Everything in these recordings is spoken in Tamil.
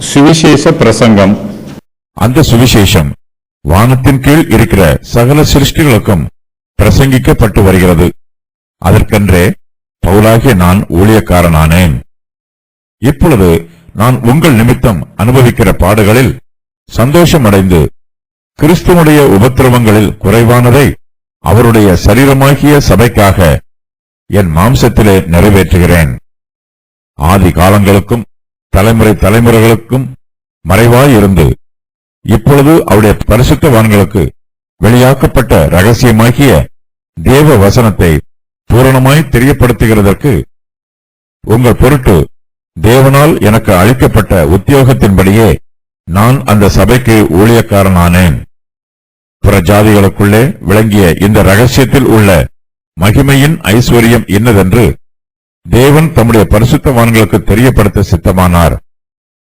சுவிசேஷ பிரசங்கம். அந்த சுவிசேஷம் வானத்தின் கீழ் இருக்கிற சகல சிருஷ்டிகளுக்கும் பிரசங்கிக்கப்பட்டு வருகிறது. அதற்கென்றே பவுலாகிய நான் ஊழியக்காரனானேன். இப்பொழுது நான் உங்கள் நிமித்தம் அனுபவிக்கிற பாடுகளில் சந்தோஷமடைந்து கிறிஸ்துவனுடைய உபத்திரவங்களில் குறைவானதை அவருடைய சரீரமாகிய சபைக்காக என் மாம்சத்திலே நிறைவேற்றுகிறேன். ஆதி காலங்களுக்கும் தலைமுறை தலைமுறைகளுக்கும் மறைவாயிருந்து இப்பொழுது அவருடைய பரிசுத்தவான்களுக்கு வெளியாக்கப்பட்ட ரகசியமாகிய தேவ வசனத்தை பூரணமாய் தெரியப்படுத்துகிறதற்கு உங்கள் பொருட்டு தேவனால் எனக்கு அளிக்கப்பட்ட உத்தியோகத்தின்படியே நான் அந்த சபைக்கு ஊழியக்காரனானேன். புறஜாதிகளுக்குள்ளே விளங்கிய இந்த ரகசியத்தில் உள்ள மகிமையின் ஐஸ்வர்யம் இன்னதென்று தேவன் தம்முடைய பரிசுத்தவான்களுக்கு தெரியப்படுத்த சித்தமானார்.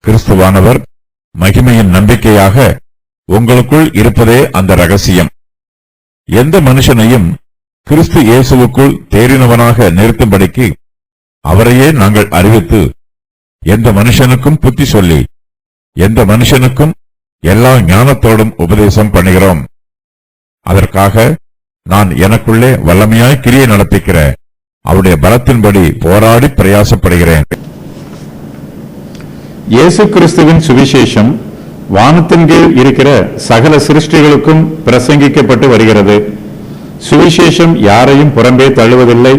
கிறிஸ்துவானவர் மகிமையின் நம்பிக்கையாக உங்களுக்குள் இருப்பதே அந்த ரகசியம். எந்த மனுஷனையும் கிறிஸ்து இயேசுவுக்குள் தேறினவனாக நிறுத்தும்படிக்கு அவரையே நாங்கள் அறிவித்து எந்த மனுஷனுக்கும் புத்தி சொல்லி எந்த மனுஷனுக்கும் எல்லா ஞானத்தோடும் உபதேசம் பண்ணுகிறோம். அதற்காக நான் எனக்குள்ளே வல்லமையாய் கிரியை நடப்பிக்கிற அவருடைய பலத்தின்படி போராடி பிரயாசப்படுகிறேன். இயேசு கிறிஸ்துவின் சுவிசேஷம் வானத்தின் கீழ் இருக்கிற சகல சிருஷ்டிகளுக்கும் பிரசங்கிக்கப்பட்டு வருகிறது. சுவிசேஷம் யாரையும் புறம்பே தள்ளுவதில்லை.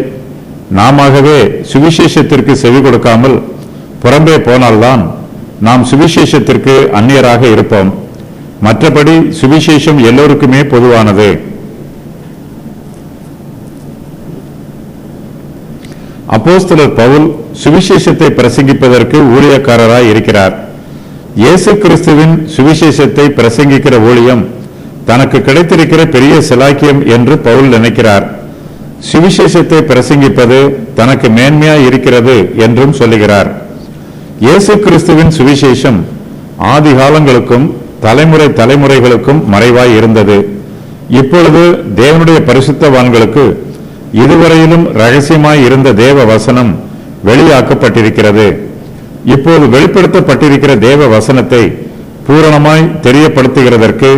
நாமவே சுவிசேஷத்திற்கு செவி கொடுக்காமல் புறம்பே போனால்தான் நாம் சுவிசேஷத்திற்கு அந்நியராக இருப்போம். மற்றபடி சுவிசேஷம் எல்லோருக்குமே பொதுவானது. அப்போஸ்தலர் பவுல் சுவிசேஷத்தை பிரசங்கிப்பதற்கு ஊழியக்காரராய் இருக்கிறார். இயேசு கிறிஸ்துவின் சுவிசேஷத்தை பிரசங்கிக்கிற ஊழியம் தனக்கு கிடைத்திருக்கிற பெரிய சிலாக்கியம் என்று பவுல் நினைக்கிறார். சுவிசேஷத்தை பிரசங்கிப்பது தனக்கு மேன்மையாய் இருக்கிறது என்றும் சொல்லுகிறார். இயேசு கிறிஸ்துவின் சுவிசேஷம் ஆதி காலங்களுக்கும் தலைமுறை தலைமுறைகளுக்கும் மறைவாய் இருந்தது. இப்பொழுது தேவனுடைய பரிசுத்தவான்களுக்கு இதுவரையிலும் ரகசியமாய் இருந்த தேவ வசனம் வெளியாக்கப்பட்டிருக்கிறது. இப்போது வெளிப்படுத்தப்பட்டிருக்கிற தேவ வசனத்தை பூரணமாய் தெரியப்படுத்துகிறதற்கு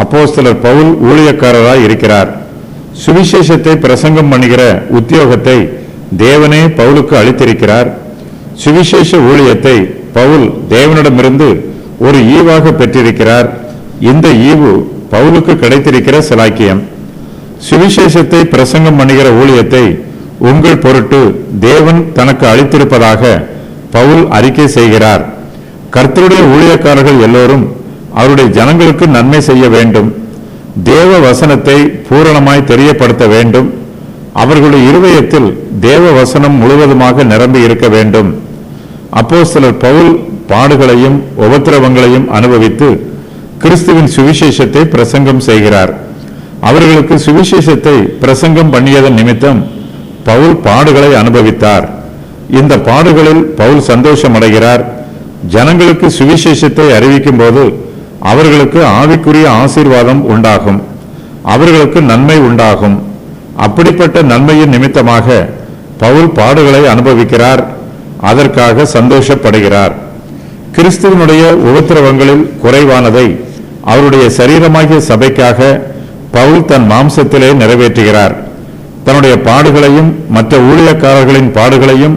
அப்போஸ்தலர் பவுல் ஊழியக்காரராய் இருக்கிறார். சுவிசேஷத்தை பிரசங்கம் பண்ணுகிற உத்தியோகத்தை தேவனே பவுலுக்கு அளித்திருக்கிறார். சுவிசேஷ ஊழியத்தை பவுல் தேவனிடமிருந்து ஒரு ஈவாக பெற்றிருக்கிறார். இந்த ஈவு பவுலுக்கு கிடைத்திருக்கிற சிலாக்கியம். சுவிசேஷத்தை பிரசங்கம் பண்ணுகிற ஊழியத்தை உங்கள் பொருட்டு தேவன் தனக்கு அளித்திருப்பதாக பவுல் அறிக்கை செய்கிறார். கர்த்தருடைய ஊழியக்காரர்கள் எல்லோரும் அவருடைய ஜனங்களுக்கு நன்மை செய்ய வேண்டும். தேவ வசனத்தை பூரணமாய் தெரியப்படுத்த வேண்டும். அவர்களுடைய இருதயத்தில் தேவ வசனம் முழுவதுமாக நிரம்பி இருக்க வேண்டும். அப்போஸ்தலர் பவுல் பாடுகளையும் உபத்திரவங்களையும் அனுபவித்து கிறிஸ்துவின் சுவிசேஷத்தை பிரசங்கம் செய்கிறார். அவர்களுக்கு சுவிசேஷத்தை பிரசங்கம் பண்ணியதன் நிமித்தம் பவுல் பாடுகளை அனுபவித்தார். இந்த பாடுகளில் பவுல் சந்தோஷம் அடைகிறார். ஜனங்களுக்கு சுவிசேஷத்தை அறிவிக்கும் போது அவர்களுக்கு ஆவிக்குரிய ஆசீர்வாதம் உண்டாகும், அவர்களுக்கு நன்மை உண்டாகும். அப்படிப்பட்ட நன்மையின் நிமித்தமாக பவுல் பாடுகளை அனுபவிக்கிறார். அதற்காக சந்தோஷப்படுகிறார். கிறிஸ்துவனுடைய உபத்திரவங்களில் குறைவானதை அவருடைய சரீரமாகிய சபைக்காக பவுல் தன் மாம்சத்திலே நிறைவேற்றுகிறார். தன்னுடைய பாடுகளையும் மற்ற ஊழியக்காரர்களின் பாடுகளையும்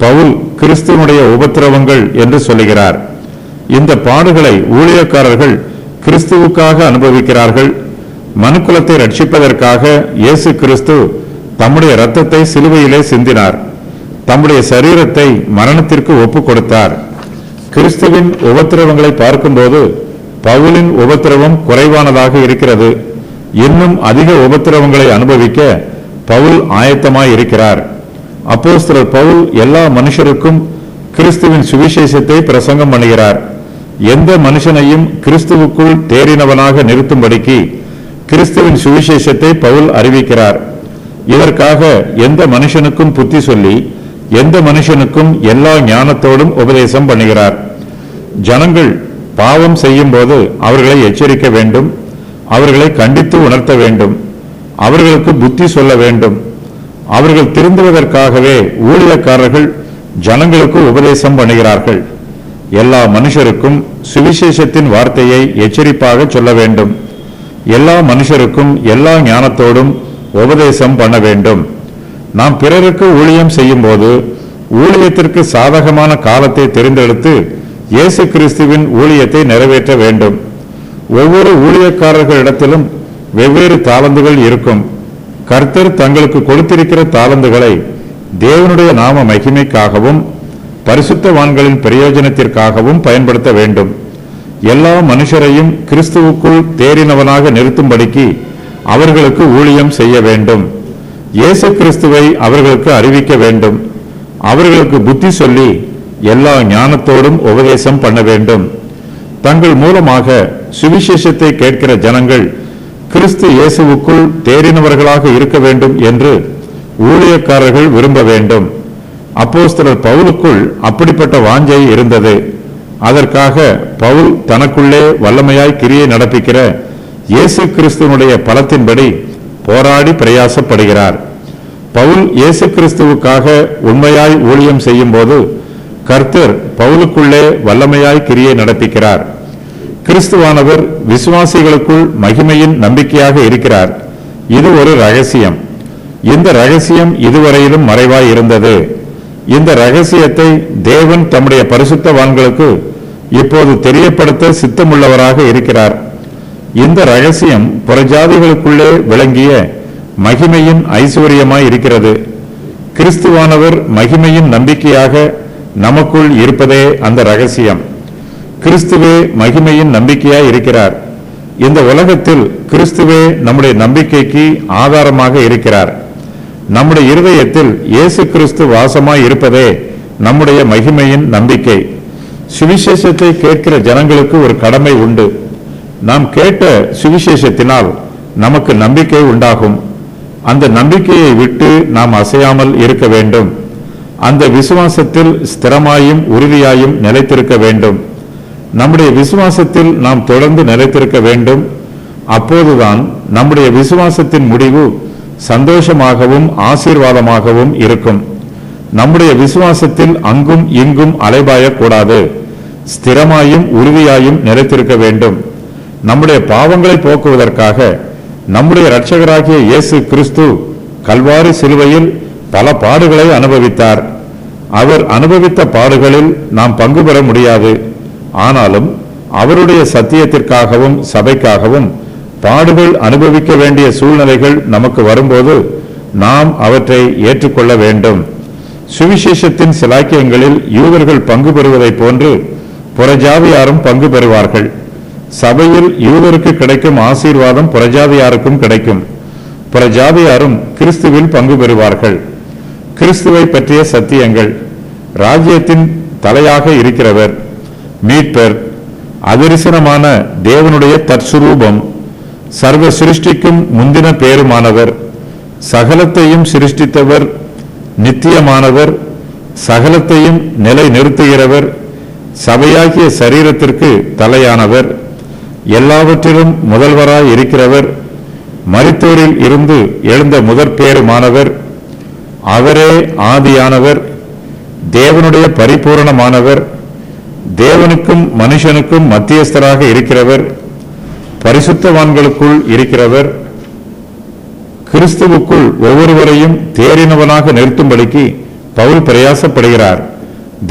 பவுல் கிறிஸ்துவனுடைய உபத்திரவங்கள் என்று சொல்லுகிறார். இந்த பாடுகளை ஊழியக்காரர்கள் கிறிஸ்துவுக்காக அனுபவிக்கிறார்கள். மனுக்குலத்தை ரட்சிப்பதற்காக இயேசு கிறிஸ்து தம்முடைய இரத்தத்தை சிலுவையிலே சிந்தினார். தம்முடைய சரீரத்தை மரணத்திற்கு ஒப்பு கொடுத்தார். கிறிஸ்துவின் உபத்திரவங்களை பார்க்கும்போது பவுலின் உபத்திரவம் குறைவானதாக இருக்கிறது. இன்னும் அதிக உபத்திரவங்களை அனுபவிக்க பவுல் ஆயத்தமாய் இருக்கிறார். அப்போஸ்தலர் பவுல் எல்லா மனுஷருக்கும் கிறிஸ்துவின் சுவிசேஷத்தை பிரசங்கம் பண்ணுகிறார். எந்த மனுஷனையும் கிறிஸ்துவுக்குள் தேறினவனாக நிறுத்தும்படிக்கு கிறிஸ்துவின் சுவிசேஷத்தை பவுல் அறிவிக்கிறார். இதற்காக எந்த மனுஷனுக்கும் புத்தி சொல்லி எந்த மனுஷனுக்கும் எல்லா ஞானத்தோடும் உபதேசம் பண்ணுகிறார். ஜனங்கள் பாவம் செய்யும் போது அவர்களை எச்சரிக்க வேண்டும், அவர்களை கண்டித்து உணர்த்த வேண்டும், அவர்களுக்கு புத்தி சொல்ல வேண்டும். அவர்கள் திருந்துவதற்காகவே ஊழியக்காரர்கள் ஜனங்களுக்கு உபதேசம் பண்ணுகிறார்கள். எல்லா மனுஷருக்கும் சுவிசேஷத்தின் வார்த்தையை எச்சரிப்பாக சொல்ல வேண்டும். எல்லா மனுஷருக்கும் எல்லா ஞானத்தோடும் உபதேசம் பண்ண வேண்டும். நாம் பிறருக்கு ஊழியம் செய்யும் போது ஊழியத்திற்கு சாதகமான காலத்தை தெரிந்தெடுத்து இயேசு கிறிஸ்துவின் ஊழியத்தை நிறைவேற்ற வேண்டும். ஒவ்வொரு ஊழியக்காரர்களிடத்திலும் வெவ்வேறு தாளந்துகள் இருக்கும். கர்த்தர் தங்களுக்கு கொடுத்திருக்கிற தாளந்துகளை தேவனுடைய நாம மகிமைக்காகவும் பரிசுத்தவான்களின் பிரயோஜனத்திற்காகவும் பயன்படுத்த வேண்டும். எல்லா மனுஷரையும் கிறிஸ்துவுக்குள் தேறினவனாக நிறுத்தும்படிக்கு அவர்களுக்கு ஊழியம் செய்ய வேண்டும். இயேசு கிறிஸ்துவை அவர்களுக்கு அறிவிக்க வேண்டும். அவர்களுக்கு புத்தி சொல்லி எல்லா ஞானத்தோடும் உபதேசம் பண்ண வேண்டும். தங்கள் மூலமாக சுவிசேஷத்தை கேட்கிற ஜனங்கள் கிறிஸ்து இயேசுவுக்குள் தேறினவர்களாக இருக்க வேண்டும் என்று ஊழியக்காரர்கள் விரும்ப வேண்டும். அப்போஸ்தலர் பவுலுக்குள் அப்படிப்பட்ட வாஞ்சை இருந்தது. அதற்காக பவுல் தனக்குள்ளே வல்லமையாய் கிரியை நடப்பிக்கிற இயேசு கிறிஸ்துவனுடைய பலத்தின்படி போராடி பிரயாசப்படுகிறார். பவுல் இயேசு கிறிஸ்துவுக்காக உண்மையாய் ஊழியம் செய்யும் போது கர்த்தர் பவுலுக்குள்ளே வல்லமையாய் கிரியை நடப்பிக்கிறார். கிறிஸ்துவானவர் விசுவாசிகளுக்குள் மகிமையின் நம்பிக்கையாக இருக்கிறார். இது ஒரு ரகசியம். இந்த ரகசியம் இதுவரையிலும் மறைவாய் இருந்தது. இந்த ரகசியத்தை தேவன் தம்முடைய பரிசுத்தவான்களுக்கு இப்போது தெரியப்படுத்த சித்தமுள்ளவராக இருக்கிறார். இந்த ரகசியம் புறஜாதிகளுக்குள்ளே விளங்கிய மகிமையின் ஐஸ்வர்யமாய் இருக்கிறது. கிறிஸ்துவானவர் மகிமையின் நம்பிக்கையாக நமக்குள் இருப்பதே அந்த ரகசியம். கிறிஸ்துவே மகிமையின் நம்பிக்கையாய் இருக்கிறார். இந்த உலகத்தில் கிறிஸ்துவே நம்முடைய நம்பிக்கைக்கு ஆதாரமாக இருக்கிறார். நம்முடைய இருதயத்தில் இயேசு கிறிஸ்து வாசமாய் இருப்பதே நம்முடைய மகிமையின் நம்பிக்கை. சுவிசேஷத்தை கேட்கிற ஜனங்களுக்கு ஒரு கடமை உண்டு. நாம் கேட்ட சுவிசேஷத்தினால் நமக்கு நம்பிக்கை உண்டாகும். அந்த நம்பிக்கையை விட்டு நாம் அசையாமல் இருக்க வேண்டும். அந்த விசுவாசத்தில் ஸ்திரமாயும் உறுதியாயும் நிலைத்திருக்க வேண்டும். நம்முடைய விசுவாசத்தில் நாம் தொடர்ந்து நிலைத்திருக்க வேண்டும். அப்போதுதான் நம்முடைய விசுவாசத்தின் முடிவு சந்தோஷமாகவும் ஆசீர்வாதமாகவும் இருக்கும். நம்முடைய விசுவாசத்தில் அங்கும் இங்கும் அலைபாயக்கூடாது. ஸ்திரமாயும் உறுதியாயும் நிலைத்திருக்க வேண்டும். நம்முடைய பாவங்களை போக்குவதற்காக நம்முடைய இரட்சகராகிய இயேசு கிறிஸ்து கல்வாரி சிலுவையில் பல பாடுகளை அனுபவித்தார். அவர் அனுபவித்த பாடுகளில் நாம் பங்கு பெற முடியாது. ஆனாலும் அவருடைய சத்தியத்திற்காகவும் சபைக்காகவும் பாடுகள் அனுபவிக்க வேண்டிய சூழ்நிலைகள் நமக்கு வரும்போது நாம் அவற்றை ஏற்றுக்கொள்ள வேண்டும். சுவிசேஷத்தின் சிலாக்கியங்களில் யூதர்கள் பங்கு பெறுவதைப் போன்று புறஜாதியாரும் பங்கு பெறுவார்கள். சபையில் யூதருக்கு கிடைக்கும் ஆசீர்வாதம் புறஜாதியாருக்கும் கிடைக்கும். புறஜாதியாரும் கிறிஸ்துவில் பங்கு பெறுவார்கள். கிறிஸ்துவை பற்றிய சத்தியங்கள்: ராஜ்யத்தின் தலையாக இருக்கிறவர், மீட்பர், அதரிசனமான தேவனுடைய தற்சுரூபம், சர்வ சிருஷ்டிக்கும் முந்தின பேருமானவர், சகலத்தையும் சிருஷ்டித்தவர், நித்தியமானவர், சகலத்தையும் நிலை நிறுத்துகிறவர், சபையாகிய சரீரத்திற்கு தலையானவர், எல்லாவற்றிலும் முதல்வராய் இருக்கிறவர், மரித்தோரில் இருந்து எழுந்த முதற் பேருமானவர், அவரே ஆதியானவர், தேவனுடைய பரிபூரணமானவர், தேவனுக்கும் மனுஷனுக்கும் மத்தியஸ்தராக இருக்கிறவர், பரிசுத்தவான்களுக்குள் இருக்கிறவர், கிறிஸ்துவுக்குள் ஒவ்வொருவரையும் தேறினவனாக நிறுத்தும்படிக்கு பவுல் பிரயாசப்படுகிறார்.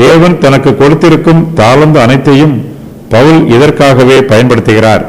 தேவன் தனக்கு கொடுத்திருக்கும் தாளந்து அனைத்தையும் பவுல் இதற்காகவே பயன்படுத்துகிறார்.